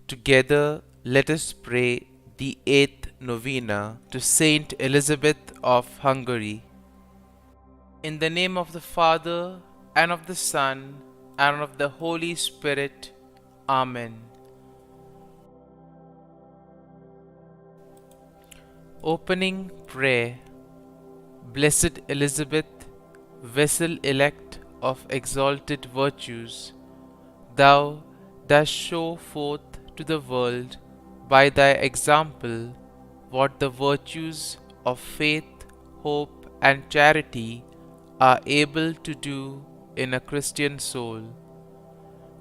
Together, let us pray the eighth novena to St Elizabeth of Hungary. In the name of the Father, and of the Son, and of the Holy Spirit. Amen. Opening Prayer. Blessed Elizabeth, vessel elect of exalted virtues, thou dost show forth to the world by thy example what the virtues of faith, hope, and charity are able to do in a Christian soul.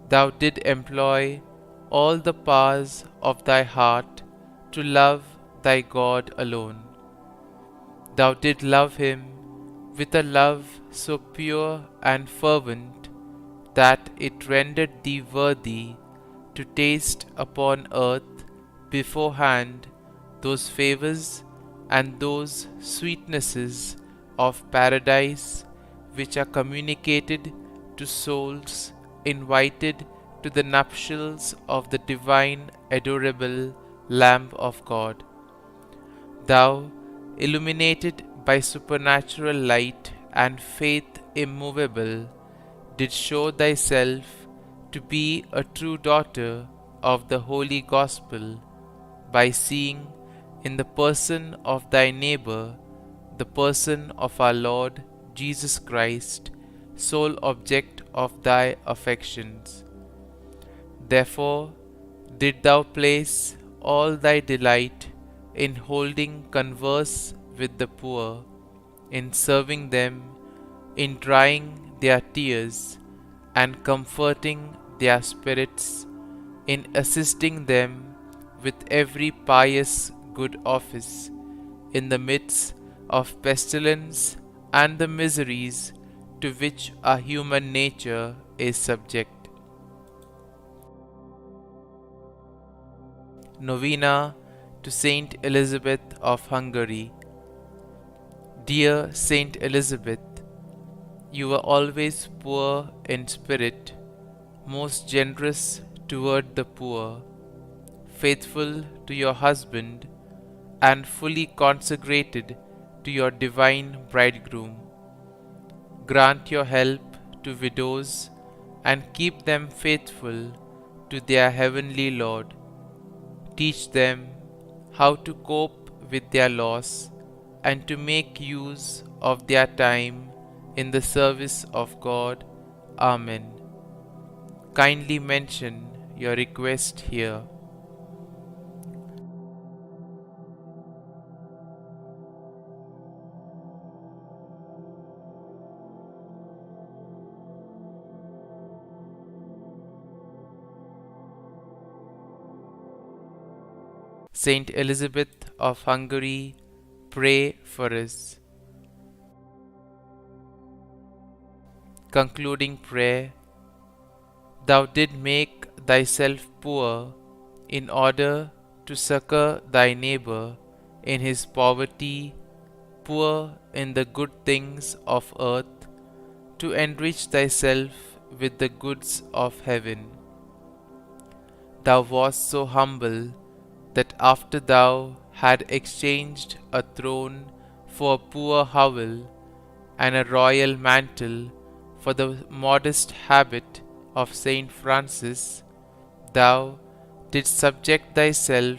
Thou did employ all the powers of thy heart to love thy God alone. Thou did love him with a love so pure and fervent that it rendered thee worthy to taste upon earth beforehand those favors and those sweetnesses of paradise which are communicated to souls invited to the nuptials of the divine adorable Lamb of God. Thou, illuminated by supernatural light and faith immovable, did show thyself to be a true daughter of the Holy Gospel by seeing in the person of thy neighbor the person of our Lord Jesus Christ, sole object of thy affections. Therefore did thou place all thy delight in holding converse with the poor, in serving them, in drying their tears, and comforting their spirits, in assisting them with every pious good office, in the midst of pestilence and the miseries to which our human nature is subject. Novena to St Elizabeth of Hungary. Dear St Elizabeth, you were always poor in spirit, most generous toward the poor, faithful to your husband, and fully consecrated to your divine bridegroom. Grant your help to widows and keep them faithful to their heavenly Lord. Teach them how to cope with their loss and to make use of their time in the service of God. Amen. Kindly mention your request here. St Elizabeth of Hungary, pray for us. Concluding prayer. Thou did make thyself poor in order to succor thy neighbor in his poverty, poor in the good things of earth, to enrich thyself with the goods of heaven. Thou wast so humble that after thou had exchanged a throne for a poor hovel and a royal mantle for the modest habit of Saint Francis, thou didst subject thyself,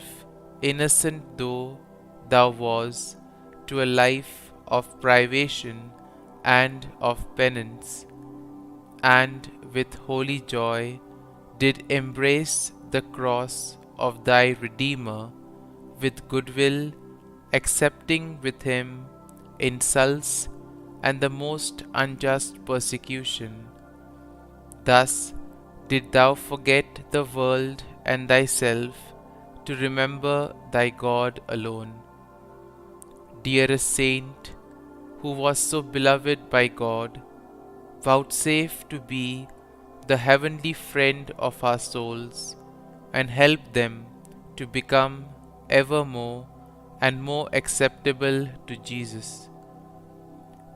innocent though thou was, to a life of privation and of penance, and with holy joy did embrace the cross of thy Redeemer with goodwill, accepting with him insults and the most unjust persecution. Thus did thou forget the world and thyself to remember thy God alone. Dearest Saint, who was so beloved by God, vouchsafe to be the heavenly friend of our souls, and help them to become ever more and more acceptable to Jesus.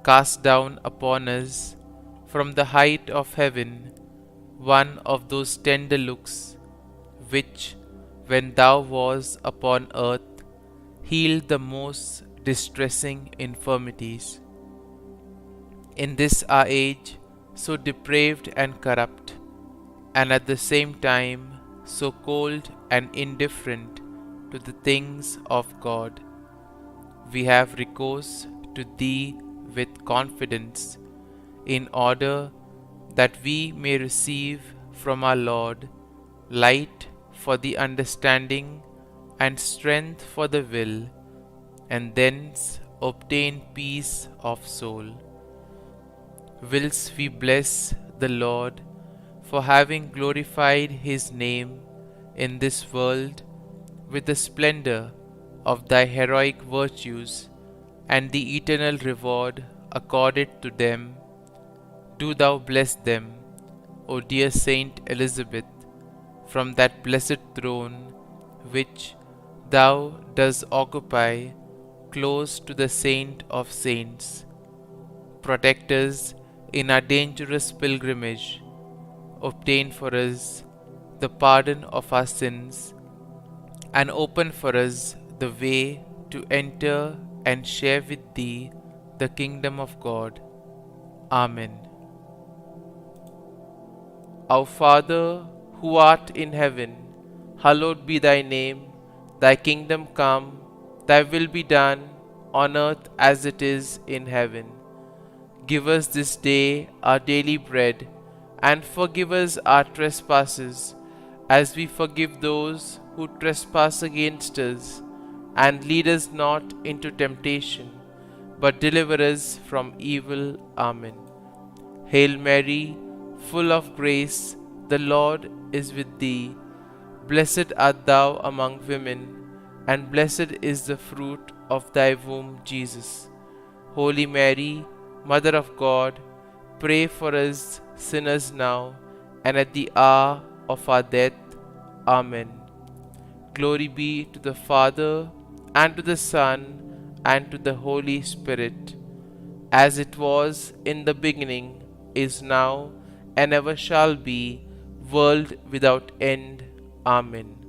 Cast down upon us from the height of heaven one of those tender looks which, when thou was upon earth, healed the most distressing infirmities. In this our age, so depraved and corrupt, and at the same time so cold and indifferent to the things of God, we have recourse to Thee with confidence, in order that we may receive from our Lord light for the understanding and strength for the will, and thence obtain peace of soul. Whilst we bless the Lord for having glorified His name in this world with the splendor of Thy heroic virtues and the eternal reward accorded to them, do Thou bless them, O dear Saint Elizabeth, from that blessed throne which Thou dost occupy close to the Saint of Saints. Protect us in our dangerous pilgrimage. Obtain for us the pardon of our sins, and open for us the way to enter and share with Thee the kingdom of God. Amen. Our Father, who art in heaven, hallowed be Thy name. Thy kingdom come, Thy will be done, on earth as it is in heaven. Give us this day our daily bread, and forgive us our trespasses, as we forgive those who trespass against us. And lead us not into temptation, but deliver us from evil. Amen. Hail Mary, full of grace, the Lord is with thee. Blessed art thou among women, and blessed is the fruit of thy womb, Jesus. Holy Mary, Mother of God, pray for us sinners now and at the hour of our death. Amen. Glory be to the Father, and to the Son, and to the Holy Spirit, as it was in the beginning, is now, and ever shall be, world without end. Amen.